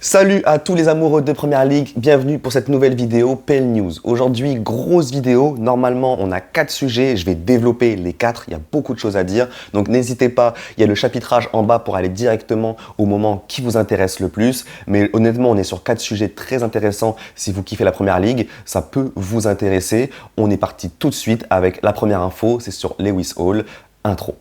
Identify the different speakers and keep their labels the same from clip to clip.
Speaker 1: Salut à tous les amoureux de Première Ligue, bienvenue pour cette nouvelle vidéo PL News. Aujourd'hui, grosse vidéo, normalement on a 4 sujets, je vais développer les 4, il y a beaucoup de choses à dire. Donc n'hésitez pas, il y a le chapitrage en bas pour aller directement au moment qui vous intéresse le plus. Mais honnêtement, on est sur 4 sujets très intéressants. Si vous kiffez la Première Ligue, ça peut vous intéresser. On est parti tout de suite avec la première info, c'est sur Lewis Hall, intro.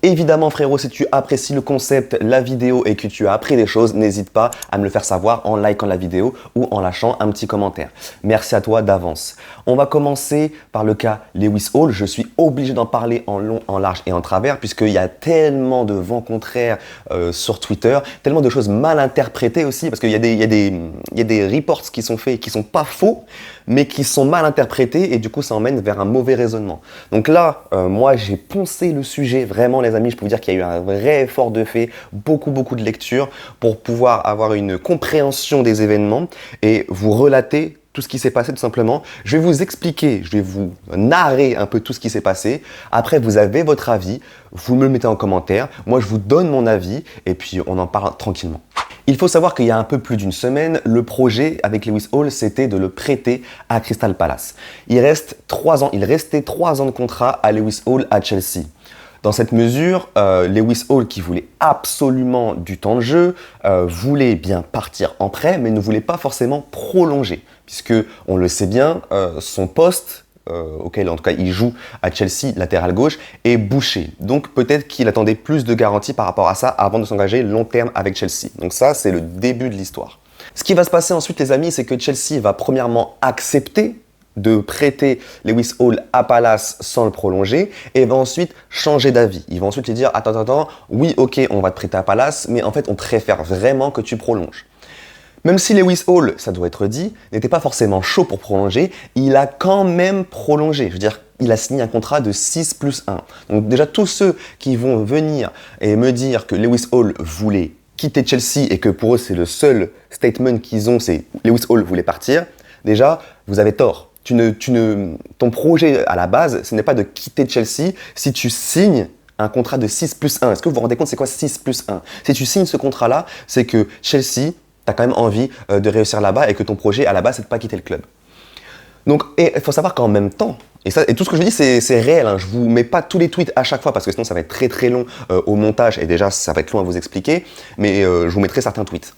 Speaker 1: Évidemment frérot, si tu apprécies le concept, la vidéo et que tu as appris des choses, n'hésite pas à me le faire savoir en likant la vidéo ou en lâchant un petit commentaire. Merci à toi d'avance. On va commencer par le cas Lewis Hall. Je suis obligé d'en parler en long, en large et en travers puisqu'il y a tellement de vents contraires sur Twitter, tellement de choses mal interprétées aussi parce qu'il y a des reports qui sont faits qui sont pas faux mais qui sont mal interprétés et du coup ça emmène vers un mauvais raisonnement. Donc là, moi j'ai poncé le sujet vraiment les amis, je peux vous dire qu'il y a eu un vrai effort de fait, beaucoup de lectures pour pouvoir avoir une compréhension des événements et vous relater tout ce qui s'est passé tout simplement. Je vais vous expliquer, je vais vous narrer un peu tout ce qui s'est passé. Après, vous avez votre avis, vous me le mettez en commentaire. Moi, je vous donne mon avis et puis on en parle tranquillement. Il faut savoir qu'il y a un peu plus d'une semaine, le projet avec Lewis Hall, c'était de le prêter à Crystal Palace. Il restait 3 ans de contrat à Lewis Hall à Chelsea. Dans cette mesure, Lewis Hall, qui voulait absolument du temps de jeu, voulait bien partir en prêt, mais ne voulait pas forcément prolonger, puisque on le sait bien, son poste, auquel en tout cas il joue à Chelsea, latéral gauche, est bouché. Donc peut-être qu'il attendait plus de garanties par rapport à ça avant de s'engager long terme avec Chelsea. Donc ça, c'est le début de l'histoire. Ce qui va se passer ensuite, les amis, c'est que Chelsea va premièrement accepter de prêter Lewis Hall à Palace sans le prolonger et va ensuite changer d'avis. Ils vont ensuite lui dire « Attends, oui, ok, on va te prêter à Palace, mais en fait, on préfère vraiment que tu prolonges. » Même si Lewis Hall, ça doit être dit, n'était pas forcément chaud pour prolonger, il a quand même prolongé. Je veux dire, il a signé un contrat de 6+1. Donc déjà, tous ceux qui vont venir et me dire que Lewis Hall voulait quitter Chelsea et que pour eux, c'est le seul statement qu'ils ont, c'est Lewis Hall voulait partir, déjà, vous avez tort. Ton projet à la base, ce n'est pas de quitter Chelsea si tu signes un contrat de 6+1. Est-ce que vous vous rendez compte c'est quoi 6+1? Si tu signes ce contrat-là, c'est que Chelsea, tu as quand même envie de réussir là-bas et que ton projet à la base, c'est de ne pas quitter le club. Donc, il faut savoir qu'en même temps, et tout ce que je dis, c'est réel, hein, je ne vous mets pas tous les tweets à chaque fois parce que sinon ça va être très long au montage et déjà ça va être long à vous expliquer, mais je vous mettrai certains tweets.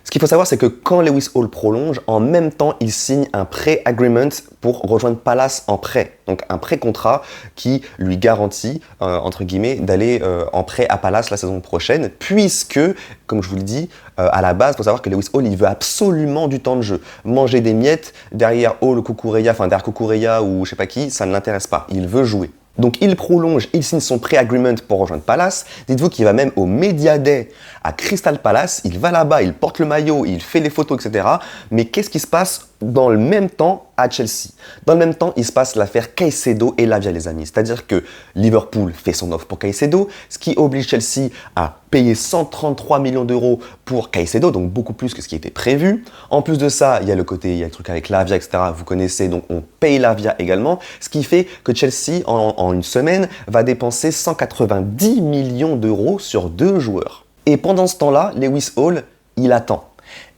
Speaker 1: Ce qu'il faut savoir, c'est que quand Lewis Hall prolonge, en même temps, il signe un pré-agreement pour rejoindre Palace en prêt. Donc un pré-contrat qui lui garantit, entre guillemets, d'aller en prêt à Palace la saison prochaine, puisque, comme je vous le dis, à la base, il faut savoir que Lewis Hall, il veut absolument du temps de jeu. Manger des miettes derrière Hall, Cucurella, enfin derrière Cucurella ou je sais pas qui, ça ne l'intéresse pas. Il veut jouer. Donc il prolonge, il signe son pré-agreement pour rejoindre Palace. Dites-vous qu'il va même au Media Day à Crystal Palace. Il va là-bas, il porte le maillot, il fait les photos, etc. Mais qu'est-ce qui se passe dans le même temps à Chelsea? Dans le même temps, il se passe l'affaire Caicedo et Lavia, les amis. C'est-à-dire que Liverpool fait son offre pour Caicedo, ce qui oblige Chelsea à payer 133 millions d'euros pour Caicedo, donc beaucoup plus que ce qui était prévu. En plus de ça, il y a le truc avec Lavia, etc. Vous connaissez, donc on paye Lavia également, ce qui fait que Chelsea, en une semaine, va dépenser 190 millions d'euros sur 2 joueurs. Et pendant ce temps-là, Lewis Hall, il attend.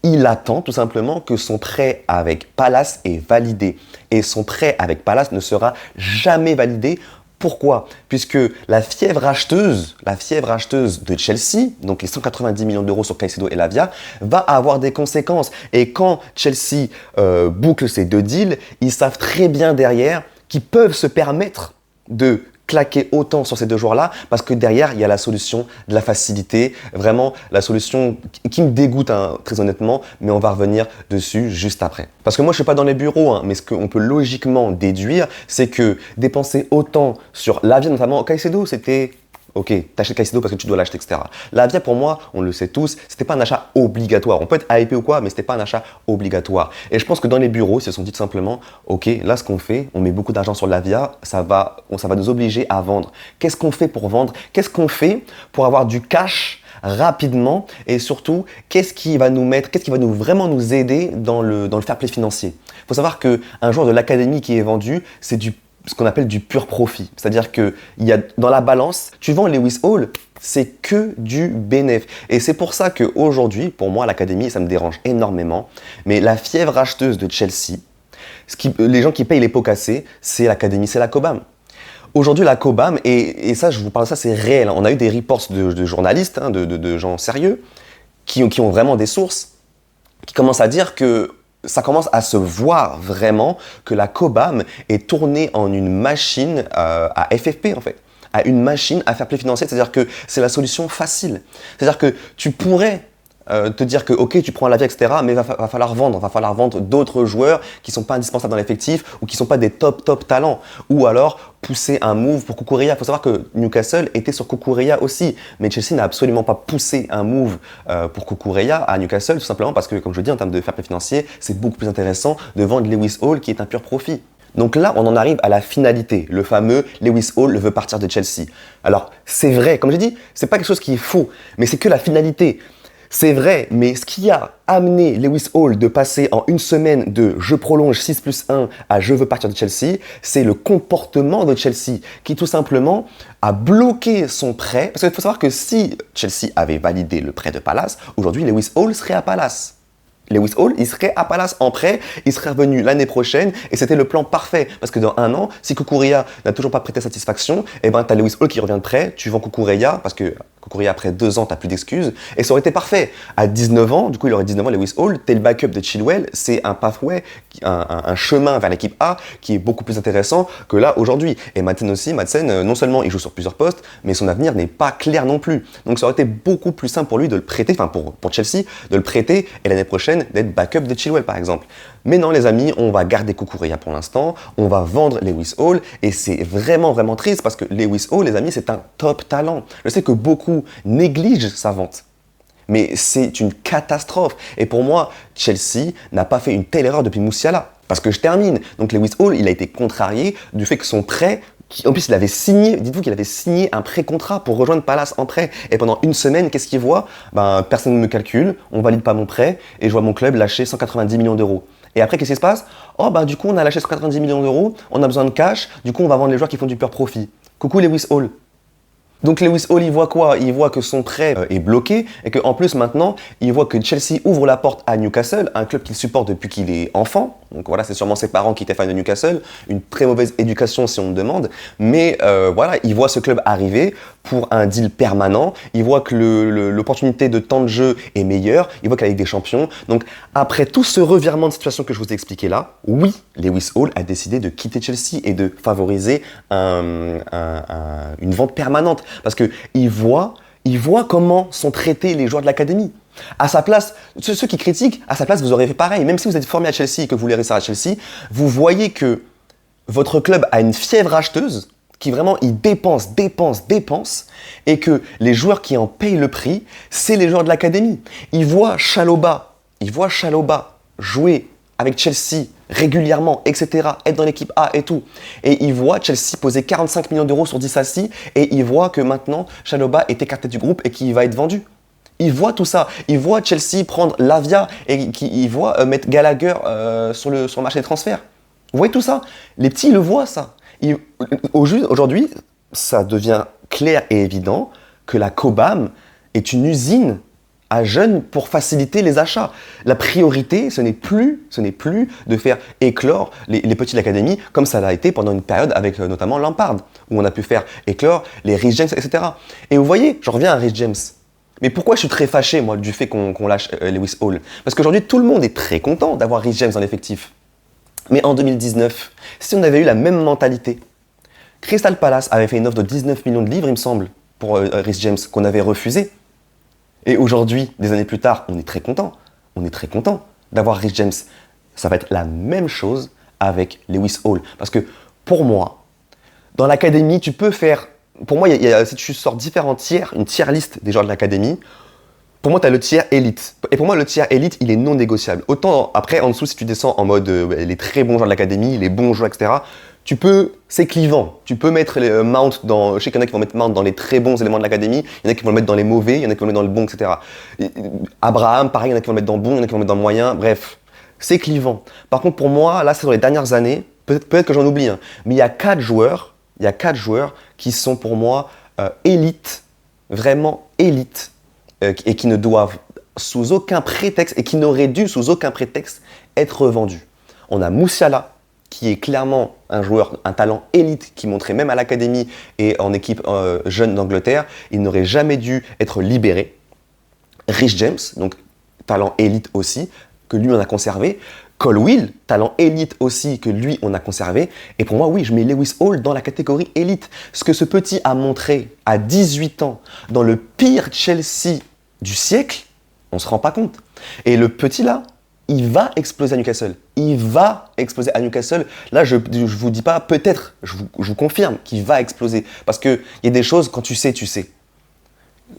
Speaker 1: Il attend tout simplement que son prêt avec Palace est validé. Et son prêt avec Palace ne sera jamais validé. Pourquoi? Puisque la fièvre acheteuse de Chelsea, donc les 190 millions d'euros sur Caicedo et Lavia, va avoir des conséquences. Et quand Chelsea boucle ces 2 deals, ils savent très bien derrière qu'ils peuvent se permettre de claquer autant sur ces 2 joueurs-là parce que derrière, il y a la solution de la facilité, vraiment la solution qui me dégoûte hein, très honnêtement, mais on va revenir dessus juste après. Parce que moi, je ne suis pas dans les bureaux, hein, mais ce qu'on peut logiquement déduire, c'est que dépenser autant sur Lavia, notamment Caicedo, c'était Ok, t'achètes Caicedo parce que tu dois l'acheter, etc. Lavia, pour moi, on le sait tous, c'était pas un achat obligatoire. On peut être hypé ou quoi, mais c'était pas un achat obligatoire. Et je pense que dans les bureaux, ils se sont dit tout simplement, ok, là, ce qu'on fait, on met beaucoup d'argent sur Lavia, ça va nous obliger à vendre. Qu'est-ce qu'on fait pour vendre? Qu'est-ce qu'on fait pour avoir du cash rapidement et surtout, qu'est-ce qui va vraiment nous aider dans le fair play financier. Il faut savoir qu'un joueur de l'académie qui est vendu, c'est ce qu'on appelle du pur profit. C'est-à-dire que dans la balance, tu vends Lewis Hall, c'est que du bénéfice. Et c'est pour ça qu'aujourd'hui, pour moi, l'académie, ça me dérange énormément, mais la fièvre acheteuse de Chelsea, les gens qui payent les pots cassés, c'est l'académie, c'est la Cobham. Aujourd'hui, la Cobham, et ça, je vous parle de ça, c'est réel. On a eu des reports de journalistes, de gens sérieux, qui ont vraiment des sources, qui commencent à dire que ça commence à se voir vraiment que la Cobham est tournée en une machine à FFP en fait, à une machine à fair play financier, c'est-à-dire que c'est la solution facile. C'est-à-dire que tu pourrais te dire que ok, tu prends l'avion, etc., mais va falloir vendre d'autres joueurs qui ne sont pas indispensables dans l'effectif ou qui ne sont pas des top talents, ou alors pousser un move pour Cucurella. Il faut savoir que Newcastle était sur Cucurella aussi, mais Chelsea n'a absolument pas poussé un move pour Cucurella à Newcastle, tout simplement parce que, comme je le dis, en termes de fair play financier, c'est beaucoup plus intéressant de vendre Lewis Hall qui est un pur profit. Donc là, on en arrive à la finalité, le fameux Lewis Hall veut partir de Chelsea. Alors, c'est vrai, comme j'ai dit, c'est pas quelque chose qui est faux, mais c'est que la finalité. C'est vrai, mais ce qui a amené Lewis Hall de passer en une semaine de « je prolonge 6+1 » à « je veux partir de Chelsea », c'est le comportement de Chelsea qui tout simplement a bloqué son prêt. Parce qu'il faut savoir que si Chelsea avait validé le prêt de Palace, aujourd'hui Lewis Hall serait à Palace. Lewis Hall, il serait à Palace en prêt, il serait revenu l'année prochaine et c'était le plan parfait. Parce que dans un an, si Cucurella n'a toujours pas prêté satisfaction, eh ben tu as Lewis Hall qui revient de prêt, tu vends Cucurella parce que Cucurella après 2 ans, tu n'as plus d'excuses et ça aurait été parfait. À 19 ans, du coup il aurait 19 ans Lewis Hall, t'es le backup de Chilwell, c'est un pathway, un chemin vers l'équipe A qui est beaucoup plus intéressant que là aujourd'hui. Et Madsen aussi, non seulement il joue sur plusieurs postes, mais son avenir n'est pas clair non plus. Donc ça aurait été beaucoup plus simple pour lui de le prêter, enfin pour Chelsea, de le prêter et l'année prochaine d'être backup de Chilwell par exemple. Mais non les amis, on va garder Cucurella pour l'instant, on va vendre Lewis Hall et c'est vraiment triste parce que Lewis Hall les amis c'est un top talent. Je sais que beaucoup négligent sa vente. Mais c'est une catastrophe. Et pour moi, Chelsea n'a pas fait une telle erreur depuis Musiala. Parce que je termine. Donc Lewis Hall, il a été contrarié du fait que son prêt, en plus il avait signé, dites-vous qu'il avait signé un pré-contrat pour rejoindre Palace en prêt. Et pendant une semaine, qu'est-ce qu'il voit? Personne ne me calcule, on valide pas mon prêt et je vois mon club lâcher 190 millions d'euros. Et après, qu'est-ce qui se passe? Du coup, on a lâché 190 millions d'euros, on a besoin de cash, du coup, on va vendre les joueurs qui font du pur profit. Coucou Lewis Hall. Donc Lewis Hall, il voit quoi? Il voit que son prêt est bloqué et qu'en plus maintenant, il voit que Chelsea ouvre la porte à Newcastle, un club qu'il supporte depuis qu'il est enfant. Donc voilà, c'est sûrement ses parents qui étaient fans de Newcastle, une très mauvaise éducation si on me demande. Mais voilà, il voit ce club arriver pour un deal permanent. Il voit que l'opportunité de temps de jeu est meilleure. Il voit qu'avec la Ligue des Champions. Donc après tout ce revirement de situation que je vous ai expliqué là, oui, Lewis Hall a décidé de quitter Chelsea et de favoriser une vente permanente. Parce qu'il voit comment sont traités les joueurs de l'académie. À sa place, ceux qui critiquent, à sa place, vous auriez fait pareil. Même si vous êtes formé à Chelsea et que vous voulez rester à Chelsea, vous voyez que votre club a une fièvre acheteuse qui vraiment, il dépense, et que les joueurs qui en payent le prix, c'est les joueurs de l'académie. Ils voient Chalobah jouer avec Chelsea régulièrement, etc., être dans l'équipe A et tout. Et il voit Chelsea poser 45 millions d'euros sur Disasi et il voit que maintenant, Chalobah est écarté du groupe et qu'il va être vendu. Il voit tout ça. Il voit Chelsea prendre Lavia et il voit mettre Gallagher sur le marché des transferts. Vous voyez tout ça? Les petits le voient ça. Aujourd'hui, ça devient clair et évident que la Cobham est une usine à jeunes pour faciliter les achats. La priorité, ce n'est plus de faire éclore les petits de l'académie comme ça l'a été pendant une période avec notamment Lampard, où on a pu faire éclore les Reece James, etc. Et vous voyez, je reviens à Reece James. Mais pourquoi je suis très fâché, moi, du fait qu'on lâche Lewis Hall? Parce qu'aujourd'hui, tout le monde est très content d'avoir Reece James dans l'effectif. Mais en 2019, si on avait eu la même mentalité, Crystal Palace avait fait une offre de 19 millions de livres, il me semble, pour Reece James, qu'on avait refusé. Et aujourd'hui, des années plus tard, on est très content d'avoir Reece James. Ça va être la même chose avec Lewis Hall. Parce que pour moi, dans l'académie, tu peux faire... Pour moi, si tu sors différents tiers, une tier liste des joueurs de l'académie, pour moi, tu as le tiers élite. Et pour moi, le tiers élite, il est non négociable. Autant après, en dessous, si tu descends en mode les très bons joueurs de l'académie, les bons joueurs, etc., c'est clivant. Tu peux mettre Mount dans. Je sais qu'il y en a qui vont mettre Mount dans les très bons éléments de l'académie, il y en a qui vont le mettre dans les mauvais, il y en a qui vont le mettre dans le bon, etc. Abraham, pareil, il y en a qui vont le mettre dans le bon, il y en a qui vont le mettre dans le moyen, bref, c'est clivant. Par contre, pour moi, là, c'est dans les dernières années, peut-être que j'en oublie, hein, mais il y a 4 joueurs qui sont pour moi élites, vraiment élites, et qui ne doivent sous aucun prétexte, et qui n'auraient dû sous aucun prétexte être vendus. On a Musiala, qui est clairement un joueur, un talent élite, qui montrait même à l'académie et en équipe jeune d'Angleterre, il n'aurait jamais dû être libéré. Rich James, donc talent élite aussi, que lui on a conservé. Colwill, talent élite aussi, que lui on a conservé. Et pour moi, oui, je mets Lewis Hall dans la catégorie élite. Ce que ce petit a montré à 18 ans dans le pire Chelsea du siècle, on ne se rend pas compte. Et le petit là, il va exploser à Newcastle. Il va exploser à Newcastle. Là, je ne vous dis pas peut-être, je vous confirme qu'il va exploser. Parce qu'il y a des choses, quand tu sais, tu sais.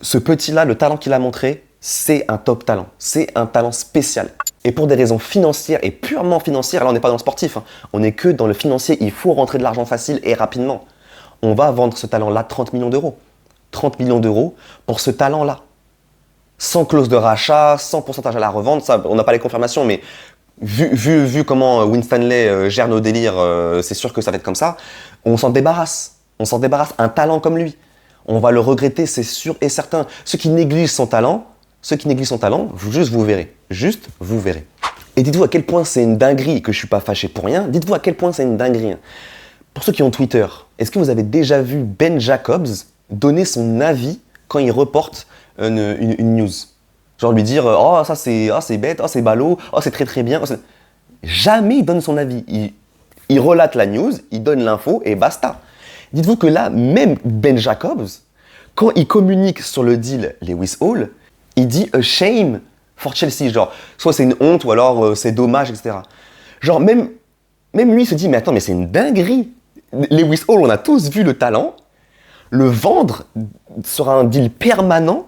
Speaker 1: Ce petit-là, le talent qu'il a montré, c'est un top talent. C'est un talent spécial. Et pour des raisons financières et purement financières, là on n'est pas dans le sportif, hein, on n'est que dans le financier, il faut rentrer de l'argent facile et rapidement. On va vendre ce talent-là 30 millions d'euros. 30 millions d'euros pour ce talent-là. Sans clause de rachat, sans pourcentage à la revente, ça, on n'a pas les confirmations, mais vu comment Winstanley gère nos délires, c'est sûr que ça va être comme ça. On s'en débarrasse. On s'en débarrasse. Un talent comme lui. On va le regretter, c'est sûr et certain. Ceux qui négligent son talent, juste vous verrez. Juste vous verrez. Et dites-vous à quel point c'est une dinguerie que je ne suis pas fâché pour rien. Dites-vous à quel point c'est une dinguerie. Pour ceux qui ont Twitter, est-ce que vous avez déjà vu Ben Jacobs donner son avis quand il reporte une news? Genre lui dire oh ça c'est bête, oh c'est ballot, oh c'est très très bien. Jamais il donne son avis. Il relate la news, il donne l'info et basta. Dites-vous que là, même Ben Jacobs, quand il communique sur le deal Lewis Hall, il dit a shame for Chelsea, genre soit c'est une honte ou alors c'est dommage, etc. Genre même lui il se dit mais attends mais c'est une dinguerie. Lewis Hall, on a tous vu le talent, le vendre sur un deal permanent,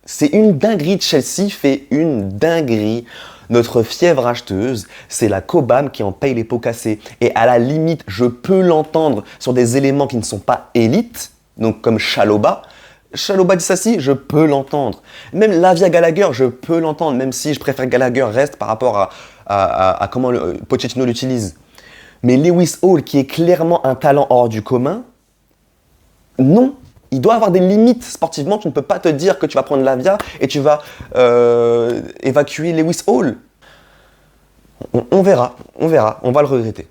Speaker 1: c'est une dinguerie. Chelsea fait une dinguerie. Notre fièvre acheteuse, c'est la Cobham qui en paye les pots cassés. Et à la limite, je peux l'entendre sur des éléments qui ne sont pas élites, donc comme Chalobah. Chalobah Disasi, je peux l'entendre. Même Lavia Gallagher, je peux l'entendre, même si je préfère Gallagher reste par rapport à comment Pochettino l'utilise. Mais Lewis Hall, qui est clairement un talent hors du commun, non. Il doit avoir des limites sportivement. Tu ne peux pas te dire que tu vas prendre Lavia et tu vas évacuer Lewis Hall. On verra, on va le regretter.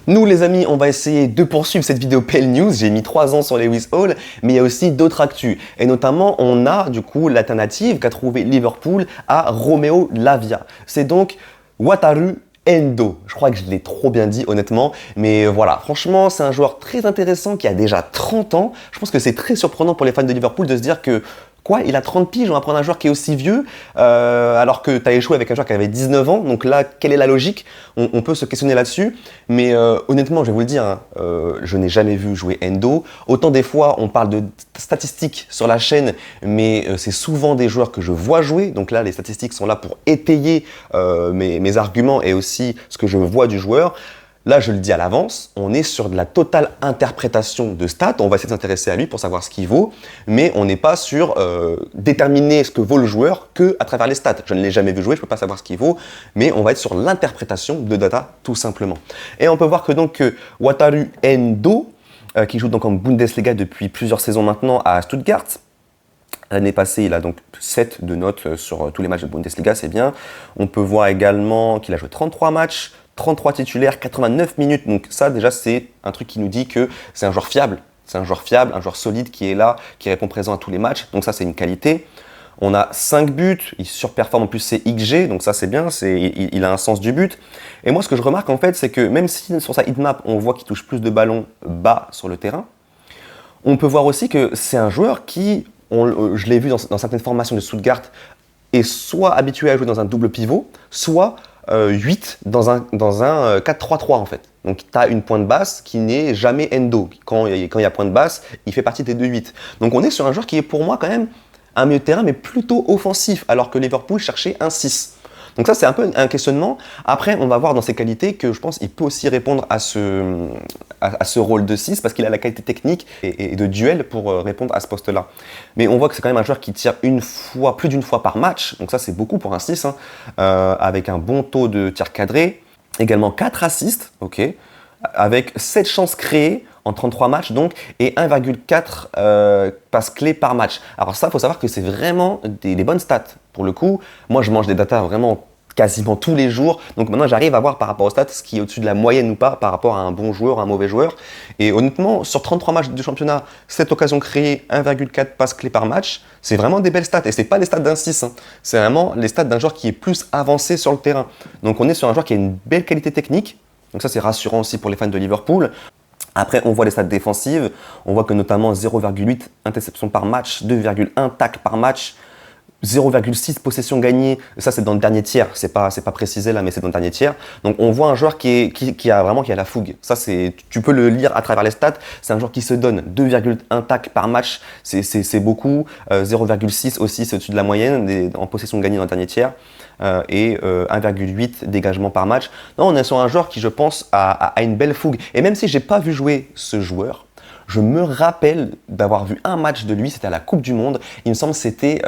Speaker 1: Nous les amis, on va essayer de poursuivre cette vidéo PL News. J'ai mis 3 ans sur Lewis Hall, mais il y a aussi d'autres actus. Et notamment, on a du coup l'alternative qu'a trouvé Liverpool à Romeo Lavia. C'est donc Wataru Endo. Je crois que je l'ai trop bien dit honnêtement, mais voilà, franchement c'est un joueur très intéressant qui a déjà 30 ans. Je pense que c'est très surprenant pour les fans de Liverpool de se dire que quoi, il a 30 piges, on va prendre un joueur qui est aussi vieux, alors que tu as échoué avec un joueur qui avait 19 ans, donc là, quelle est la logique? On peut se questionner là-dessus, mais honnêtement, je vais vous le dire, hein, je n'ai jamais vu jouer Endo. Autant des fois, on parle de statistiques sur la chaîne, mais c'est souvent des joueurs que je vois jouer, donc là, les statistiques sont là pour étayer mes arguments et aussi ce que je vois du joueur. Là, je le dis à l'avance, on est sur de la totale interprétation de stats. On va essayer de s'intéresser à lui pour savoir ce qu'il vaut, mais on n'est pas sur déterminer ce que vaut le joueur que à travers les stats. Je ne l'ai jamais vu jouer, je ne peux pas savoir ce qu'il vaut, mais on va être sur l'interprétation de data tout simplement. Et on peut voir que donc Wataru Endo, qui joue donc en Bundesliga depuis plusieurs saisons maintenant à Stuttgart. L'année passée, il a donc 7 de notes sur tous les matchs de Bundesliga, c'est bien. On peut voir également qu'il a joué 33 matchs, 33 titulaires, 89 minutes. Donc ça, déjà, c'est un truc qui nous dit que c'est un joueur fiable. C'est un joueur fiable, un joueur solide qui est là, qui répond présent à tous les matchs. Donc ça, c'est une qualité. On a 5 buts, il surperforme en plus ses XG, donc ça c'est bien, il a un sens du but. Et moi, ce que je remarque en fait, c'est que même si sur sa heatmap, on voit qu'il touche plus de ballons bas sur le terrain, on peut voir aussi que c'est un joueur qui, je l'ai vu dans certaines formations de Stuttgart, est soit habitué à jouer dans un double pivot, soit 8 dans un 4-3-3 en fait. Donc tu as une pointe basse qui n'est jamais Endo. Quand il y a pointe basse, il fait partie des 2-8. Donc on est sur un joueur qui est pour moi quand même un milieu de terrain mais plutôt offensif, alors que Liverpool cherchait un 6. Donc ça, c'est un peu un questionnement. Après, on va voir dans ses qualités que je pense qu'il peut aussi répondre à ce rôle de 6 parce qu'il a la qualité technique et de duel pour répondre à ce poste-là. Mais on voit que c'est quand même un joueur qui tire plus d'une fois par match, donc ça c'est beaucoup pour un 6, hein, avec un bon taux de tir cadré, également 4 assists, ok, avec 7 chances créées en 33 matchs donc, et 1,4 passes clés par match. Alors ça, il faut savoir que c'est vraiment des bonnes stats. Pour le coup, moi je mange des datas vraiment quasiment tous les jours, donc maintenant j'arrive à voir par rapport aux stats ce qui est au-dessus de la moyenne ou pas par rapport à un bon joueur, un mauvais joueur. Et honnêtement, sur 33 matchs de championnat, 7 occasions créées, 1,4 passes clés par match, c'est vraiment des belles stats. Et c'est pas les stats d'un 6, hein. C'est vraiment les stats d'un joueur qui est plus avancé sur le terrain. Donc on est sur un joueur qui a une belle qualité technique, donc ça c'est rassurant aussi pour les fans de Liverpool. Après, on voit les stats défensives, on voit que notamment 0,8 interceptions par match, 2,1 tacles par match, 0,6 possessions gagnées, ça c'est dans le dernier tiers, c'est pas précisé là, mais c'est dans le dernier tiers. Donc on voit un joueur qui a la fougue. Ça tu peux le lire à travers les stats, c'est un joueur qui se donne 2,1 tacles par match, c'est beaucoup, 0,6 aussi c'est au-dessus de la moyenne en possession gagnée dans le dernier tiers, et 1,8 dégagements par match. Non, on est sur un joueur qui je pense a une belle fougue. Et même si j'ai pas vu jouer ce joueur, je me rappelle d'avoir vu un match de lui, c'était à la Coupe du Monde, il me semble que c'était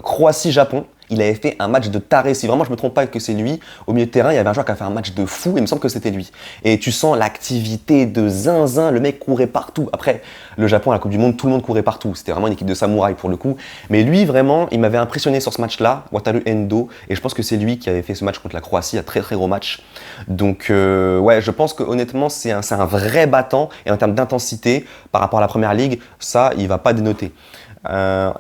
Speaker 1: Croatie-Japon. Il avait fait un match de taré. Si vraiment je me trompe pas que c'est lui, au milieu de terrain, il y avait un joueur qui a fait un match de fou, et il me semble que c'était lui. Et tu sens l'activité de zinzin, le mec courait partout. Après, le Japon à la Coupe du Monde, tout le monde courait partout. C'était vraiment une équipe de samouraïs pour le coup. Mais lui, vraiment, il m'avait impressionné sur ce match-là, Wataru Endo, et je pense que c'est lui qui avait fait ce match contre la Croatie, un très très gros match. Donc ouais, je pense que honnêtement, c'est un vrai battant, et en termes d'intensité, par rapport à la première ligue, ça, il va pas dénoter.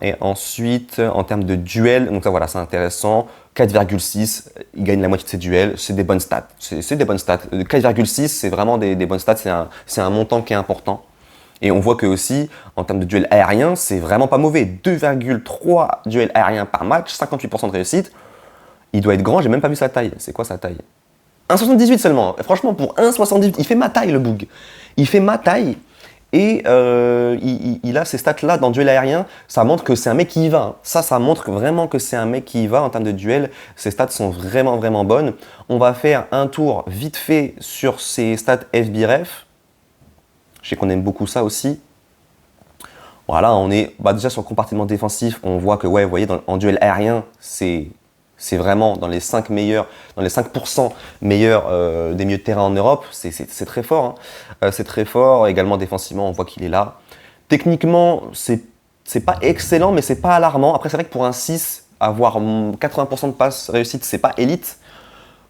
Speaker 1: Et ensuite, en termes de duel, donc ça voilà, c'est intéressant. 4,6, il gagne la moitié de ses duels, c'est des bonnes stats. C'est des bonnes stats. 4,6, c'est vraiment des bonnes stats, c'est un montant qui est important. Et on voit que aussi, en termes de duel aérien, c'est vraiment pas mauvais. 2,3 duels aériens par match, 58% de réussite. Il doit être grand, j'ai même pas vu sa taille. C'est quoi sa taille? 1,78 seulement. Et franchement, pour 1,78, il fait ma taille le boug. Il fait ma taille. Et il a ces stats-là dans duel aérien, ça montre que c'est un mec qui y va. Hein. Ça montre vraiment que c'est un mec qui y va en termes de duel. Ses stats sont vraiment, vraiment bonnes. On va faire un tour vite fait sur ses stats FBref. Je sais qu'on aime beaucoup ça aussi. Voilà, on est déjà sur le compartiment défensif. On voit que, ouais, vous voyez, en duel aérien, c'est vraiment dans les 5 meilleurs, dans les 5% meilleurs des milieux de terrain en Europe. C'est très fort. Hein. C'est très fort. Également défensivement, on voit qu'il est là. Techniquement, c'est pas excellent, mais c'est pas alarmant. Après, c'est vrai que pour un 6, avoir 80% de passes réussites, c'est pas élite.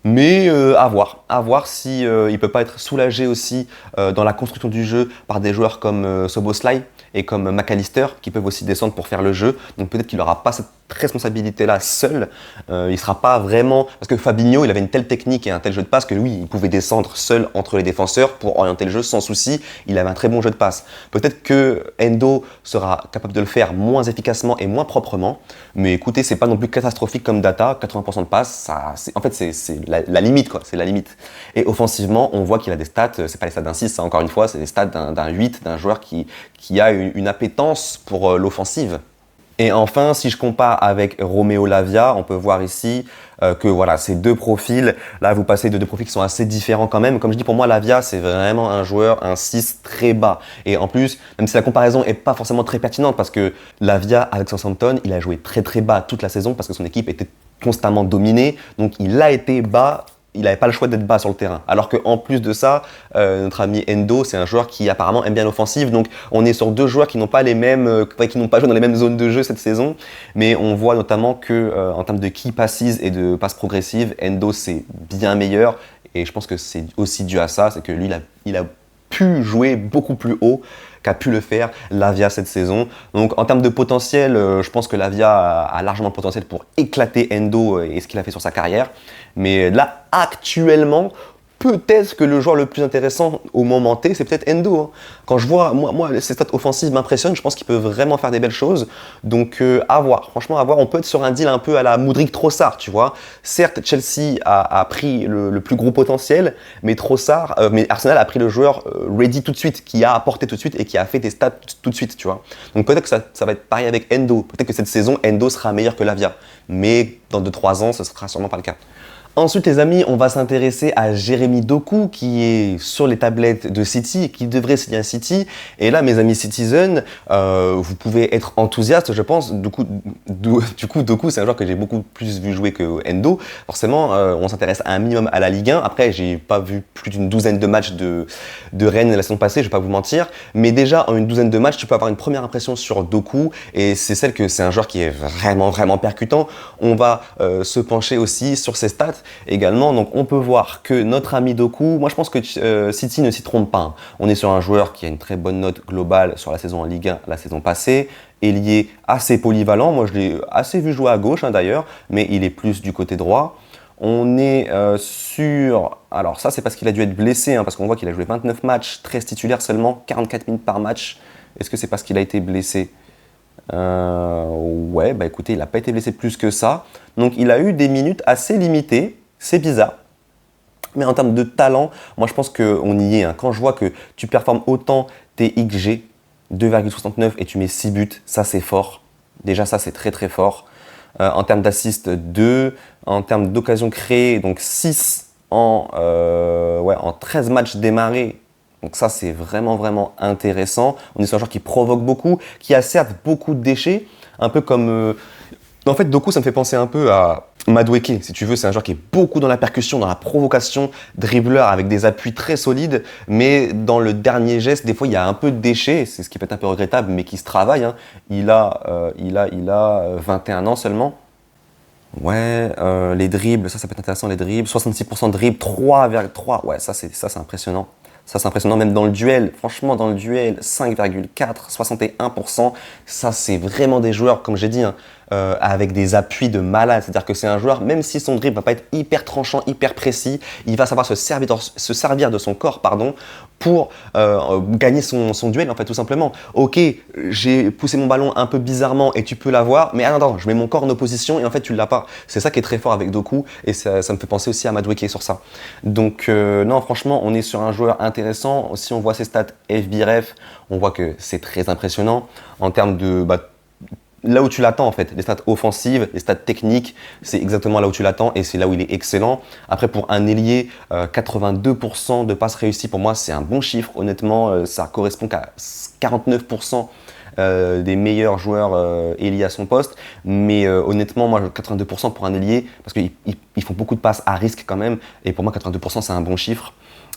Speaker 1: Mais à voir si il peut pas être soulagé aussi dans la construction du jeu par des joueurs comme Szoboszlai et comme McAllister qui peuvent aussi descendre pour faire le jeu. Donc peut-être qu'il n'aura pas cette responsabilité-là seul. Il sera pas vraiment... Parce que Fabinho, il avait une telle technique et un tel jeu de passe que lui, il pouvait descendre seul entre les défenseurs pour orienter le jeu sans souci. Il avait un très bon jeu de passe. Peut-être que Endo sera capable de le faire moins efficacement et moins proprement. Mais écoutez, c'est pas non plus catastrophique comme data. 80% de passes, en fait, c'est la limite, quoi. C'est la limite. Et offensivement, on voit qu'il a des stats, c'est pas les stats d'un 6, encore une fois, c'est les stats d'un 8, d'un joueur qui a une appétence pour l'offensive. Et enfin, si je compare avec Romeo Lavia, on peut voir ici que voilà, ces deux profils, là vous passez de deux profils qui sont assez différents quand même. Comme je dis, pour moi, Lavia, c'est vraiment un joueur, un 6 très bas. Et en plus, même si la comparaison n'est pas forcément très pertinente, parce que Lavia, avec Southampton, il a joué très très bas toute la saison parce que son équipe était constamment dominée. Donc il a été bas. Il n'avait pas le choix d'être bas sur le terrain. Alors qu'en plus de ça, notre ami Endo, c'est un joueur qui apparemment aime bien l'offensive. Donc on est sur deux joueurs qui n'ont pas les mêmes, qui n'ont pas joué dans les mêmes zones de jeu cette saison. Mais on voit notamment que en termes de key passes et de passes progressives, Endo c'est bien meilleur. Et je pense que c'est aussi dû à ça, c'est que lui il a pu jouer beaucoup plus haut qu'a pu le faire Lavia cette saison. Donc en termes de potentiel, je pense que Lavia a largement le potentiel pour éclater Endo et ce qu'il a fait sur sa carrière. Mais là, actuellement, peut-être que le joueur le plus intéressant au moment T, c'est peut-être Endo. Hein. Quand je vois, moi, ses stats offensives m'impressionnent, je pense qu'il peut vraiment faire des belles choses. Donc, à voir. Franchement, à voir. On peut être sur un deal un peu à la Mudryk Trossard, tu vois. Certes, Chelsea a pris le plus gros potentiel, mais mais Arsenal a pris le joueur ready tout de suite, qui a apporté tout de suite et qui a fait des stats tout de suite, tu vois. Donc, peut-être que ça va être pareil avec Endo. Peut-être que cette saison, Endo sera meilleur que Lavia. Mais dans 2-3 ans, ce sera sûrement pas le cas. Ensuite, les amis, on va s'intéresser à Jérémy Doku qui est sur les tablettes de City et qui devrait signer à City. Et là, mes amis Citizen, vous pouvez être enthousiastes, je pense. Du coup, Doku, c'est un joueur que j'ai beaucoup plus vu jouer que Endo. Forcément, on s'intéresse un minimum à la Ligue 1. Après, j'ai pas vu plus d'une douzaine de matchs de Rennes la saison passée, je vais pas vous mentir. Mais déjà, en une douzaine de matchs, tu peux avoir une première impression sur Doku. Et c'est celle que c'est un joueur qui est vraiment, vraiment percutant. On va se pencher aussi sur ses stats également. Donc on peut voir que notre ami Doku, moi je pense que City ne s'y trompe pas. Hein. On est sur un joueur qui a une très bonne note globale sur la saison en Ligue 1 la saison passée. Ailier assez polyvalent, moi je l'ai assez vu jouer à gauche hein, d'ailleurs, mais il est plus du côté droit. On est sur... Alors ça c'est parce qu'il a dû être blessé, hein, parce qu'on voit qu'il a joué 29 matchs, 13 titulaires seulement, 44 minutes par match. Est-ce que c'est parce qu'il a été blessé ? Ouais, bah écoutez, il n'a pas été blessé plus que ça. Donc il a eu des minutes assez limitées, c'est bizarre. Mais en termes de talent, moi je pense qu'on y est. Hein. Quand je vois que tu performes autant tes XG, 2,69 et tu mets 6 buts, ça c'est fort. Déjà ça c'est très très fort. En termes d'assist, 2. En termes d'occasions créées, donc 6 en 13 matchs démarrés. Donc ça, c'est vraiment, vraiment intéressant. On est sur un joueur qui provoque beaucoup, qui a certes beaucoup de déchets, un peu comme... En fait, Doku, ça me fait penser un peu à Madueke, si tu veux. C'est un joueur qui est beaucoup dans la percussion, dans la provocation, dribbleur avec des appuis très solides, mais dans le dernier geste, des fois, il y a un peu de déchets. C'est ce qui peut être un peu regrettable, mais qui se travaille. Hein. Il a 21 ans seulement. Ouais, les dribbles, ça peut être intéressant, les dribbles. 66% de dribbles, 3,3. Ouais, ça, c'est impressionnant. Ça, c'est impressionnant, même dans le duel. Franchement, dans le duel, 5,4, 61%. Ça, c'est vraiment des joueurs, comme j'ai dit, hein, avec des appuis de malade. C'est-à-dire que c'est un joueur, même si son dribble va pas être hyper tranchant, hyper précis, il va savoir se servir de son corps, pour gagner son duel, en fait, tout simplement. Ok, j'ai poussé mon ballon un peu bizarrement et tu peux l'avoir, mais attends, je mets mon corps en opposition et en fait, tu l'as pas. C'est ça qui est très fort avec Doku et ça me fait penser aussi à Madueke sur ça. Donc, non, franchement, on est sur un joueur intéressant. Si on voit ses stats FBref, on voit que c'est très impressionnant en termes de... là où tu l'attends en fait, les stats offensives, les stats techniques, c'est exactement là où tu l'attends et c'est là où il est excellent. Après pour un ailier, 82% de passes réussies, pour moi c'est un bon chiffre, honnêtement ça correspond qu'à 49% des meilleurs joueurs ailiers à son poste, mais honnêtement moi 82% pour un ailier, parce qu'ils font beaucoup de passes à risque quand même, et pour moi 82% c'est un bon chiffre.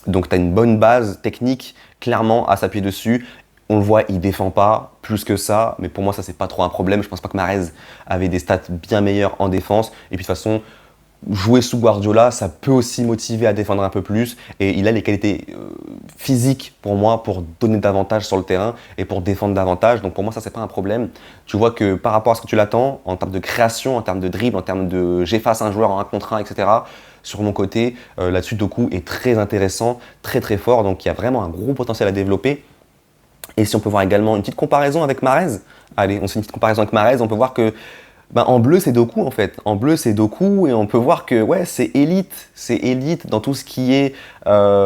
Speaker 1: Donc tu as une bonne base technique clairement à s'appuyer dessus. On le voit, il défend pas plus que ça, mais pour moi, ça, c'est pas trop un problème. Je pense pas que Mahrez avait des stats bien meilleures en défense. Et puis, de toute façon, jouer sous Guardiola, ça peut aussi motiver à défendre un peu plus. Et il a les qualités physiques, pour moi, pour donner davantage sur le terrain et pour défendre davantage. Donc, pour moi, ça, c'est pas un problème. Tu vois que par rapport à ce que tu l'attends, en termes de création, en termes de dribble, en termes de j'efface un joueur en 1 contre 1, etc., sur mon côté, là-dessus, Doku est très intéressant, très, très fort. Donc, il y a vraiment un gros potentiel à développer. Et si on peut voir également une petite comparaison avec Mahrez, allez, on fait une petite comparaison avec Mahrez, on peut voir que en bleu c'est Doku en fait. En bleu c'est Doku et on peut voir que ouais, c'est élite dans tout ce qui est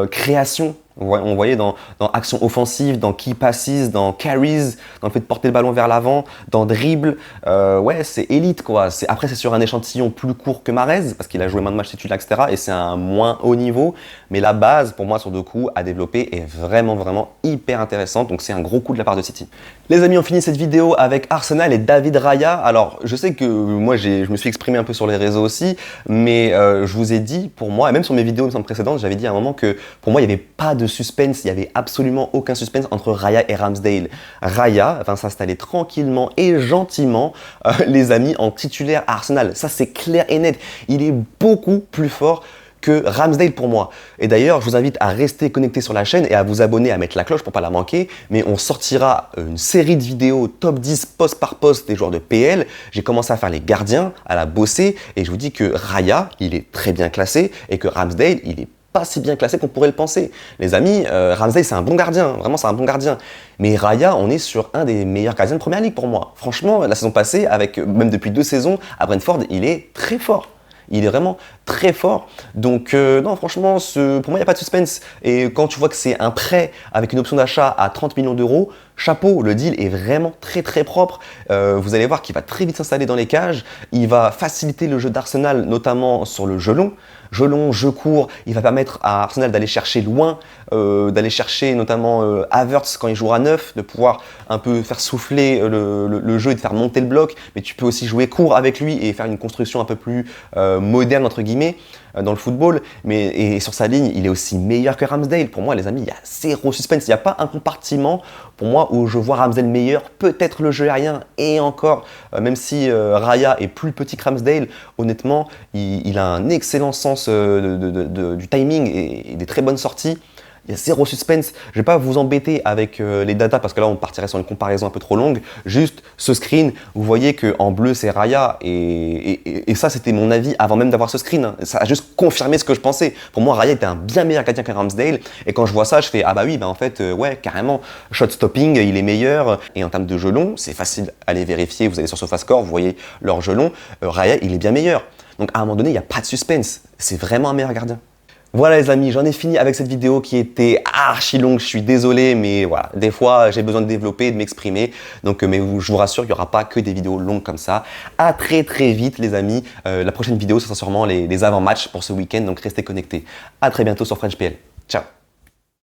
Speaker 1: création. On voyait dans action offensive, dans key passes, dans carries, dans le fait de porter le ballon vers l'avant, dans dribble. Ouais, c'est élite quoi. Après, c'est sur un échantillon plus court que Mahrez, parce qu'il a joué moins de matchs titulaires, etc. Et c'est un moins haut niveau. Mais la base, pour moi, sur Doku, à développer est vraiment, vraiment hyper intéressante. Donc, c'est un gros coup de la part de City. Les amis, on finit cette vidéo avec Arsenal et David Raya. Alors, je sais que moi, je me suis exprimé un peu sur les réseaux aussi, mais je vous ai dit, pour moi, et même sur mes vidéos précédentes, j'avais dit à un moment que pour moi, il n'y avait pas de suspense, il n'y avait absolument aucun suspense entre Raya et Ramsdale. Raya va s'installer tranquillement et gentiment, les amis, en titulaire à Arsenal. Ça, c'est clair et net. Il est beaucoup plus fort que Ramsdale pour moi. Et d'ailleurs, je vous invite à rester connecté sur la chaîne et à vous abonner, à mettre la cloche pour pas la manquer. Mais on sortira une série de vidéos top 10 poste par poste des joueurs de PL. J'ai commencé à faire les gardiens, à la bosser, et je vous dis que Raya, il est très bien classé et que Ramsdale, il est pas si bien classé qu'on pourrait le penser. Les amis, Ramsdale, c'est un bon gardien, vraiment, c'est un bon gardien. Mais Raya, on est sur un des meilleurs gardiens de Première Ligue pour moi. Franchement, la saison passée, même depuis 2 saisons, à Brentford, il est très fort. Il est vraiment très fort. Donc, non, franchement, pour moi, il n'y a pas de suspense. Et quand tu vois que c'est un prêt avec une option d'achat à 30 millions d'euros, chapeau, le deal est vraiment très très propre. Vous allez voir qu'il va très vite s'installer dans les cages. Il va faciliter le jeu d'Arsenal, notamment sur le jeu long. Jeu long, jeu court, il va permettre à Arsenal d'aller chercher loin, d'aller chercher notamment Havertz quand il jouera à 9, de pouvoir un peu faire souffler le jeu et de faire monter le bloc. Mais tu peux aussi jouer court avec lui et faire une construction un peu plus moderne, entre guillemets, dans le football. Et sur sa ligne, il est aussi meilleur que Ramsdale. Pour moi, les amis, il y a zéro suspense. Il n'y a pas un compartiment, pour moi, où je vois Ramsdale meilleur. Peut-être le jeu aérien, et encore, même si Raya est plus petit que Ramsdale, honnêtement, il a un excellent sens du timing et des très bonnes sorties. Il y a zéro suspense. Je vais pas vous embêter avec les datas parce que là on partirait sur une comparaison un peu trop longue. Juste ce screen, vous voyez qu'en bleu c'est Raya et ça c'était mon avis avant même d'avoir ce screen. Hein. Ça a juste confirmé ce que je pensais. Pour moi Raya était un bien meilleur gardien que Ramsdale et quand je vois ça je fais ah bah oui bah en fait ouais carrément shot stopping il est meilleur et en termes de jeu long c'est facile à aller vérifier. Vous allez sur SofaScore vous voyez leur jeu long. Raya il est bien meilleur. Donc à un moment donné il n'y a pas de suspense. C'est vraiment un meilleur gardien. Voilà les amis, j'en ai fini avec cette vidéo qui était archi longue, je suis désolé, mais voilà, des fois j'ai besoin de développer, de m'exprimer, donc mais je vous rassure, il n'y aura pas que des vidéos longues comme ça. À très très vite les amis, la prochaine vidéo ce sera sûrement les avant-matchs pour ce week-end, donc restez connectés. À très bientôt sur FrenchPL. Ciao.